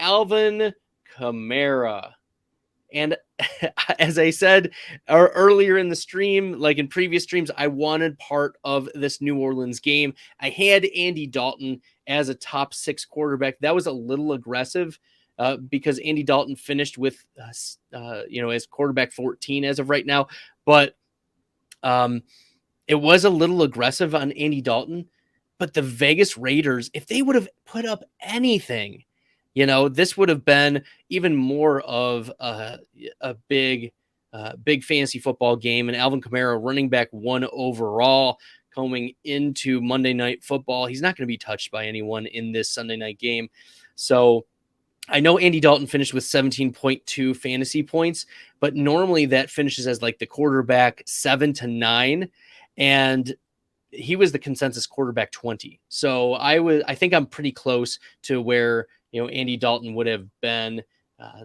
Alvin Kamara. And as I said earlier in the stream, like in previous streams, I wanted part of this New Orleans game. I had Andy Dalton as a top 6 quarterback. That was a little aggressive because Andy Dalton finished with, as quarterback 14 as of right now. But it was a little aggressive on Andy Dalton. But the Vegas Raiders, if they would have put up anything, this would have been even more of a big fantasy football game. And Alvin Kamara, running back 1 overall, coming into Monday Night Football. He's not going to be touched by anyone in this Sunday night game. So I know Andy Dalton finished with 17.2 fantasy points, but normally that finishes as like the quarterback 7 to 9. And he was the consensus quarterback 20. So I think I'm pretty close to where, Andy Dalton would have been.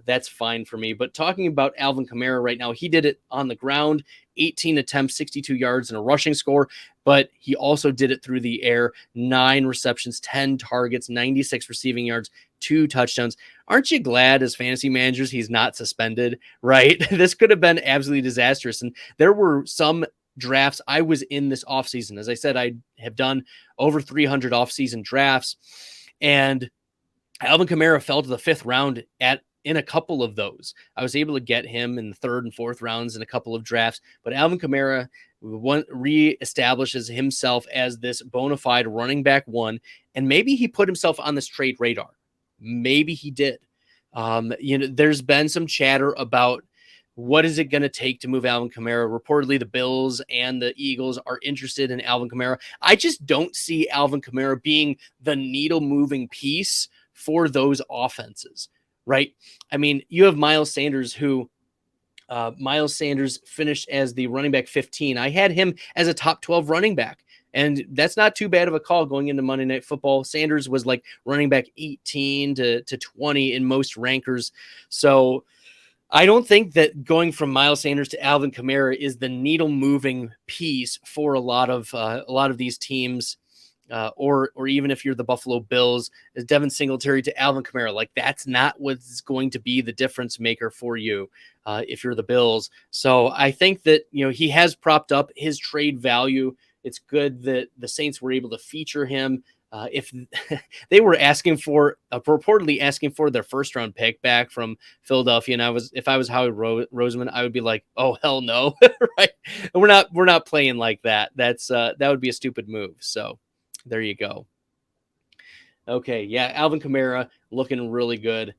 That's fine for me. But talking about Alvin Kamara right now, he did it on the ground, 18 attempts, 62 yards, and a rushing score. But he also did it through the air, 9 receptions, 10 targets, 96 receiving yards, 2 touchdowns. Aren't you glad as fantasy managers he's not suspended, right? This could have been absolutely disastrous. And there were some drafts I was in this offseason. As I said, I have done over 300 offseason drafts. And Alvin Kamara fell to the 5th round in a couple of those. I was able to get him in the 3rd and 4th rounds in a couple of drafts, but Alvin Kamara reestablishes himself as this bona fide running back 1, and maybe he put himself on this trade radar. Maybe he did. There's been some chatter about what is it going to take to move Alvin Kamara. Reportedly, the Bills and the Eagles are interested in Alvin Kamara. I just don't see Alvin Kamara being the needle-moving piece for those offenses, right? I mean, you have Miles Sanders, who Miles Sanders finished as the running back 15. I had him as a top 12 running back, and that's not too bad of a call going into Monday Night Football. Sanders was like running back 18 to 20 in most rankers. So I don't think that going from Miles Sanders to Alvin Kamara is the needle-moving piece for a lot of these teams. Or even if you're the Buffalo Bills, as Devin Singletary to Alvin Kamara, like that's not what's going to be the difference maker for you if you're the Bills. So I think that he has propped up his trade value. It's good that the Saints were able to feature him. If they were purportedly asking for their 1st round pick back from Philadelphia, and if I was Howie Roseman, I would be like, oh hell no, right? We're not playing like that. That would be a stupid move. So there you go. Okay, yeah, Alvin Kamara looking really good.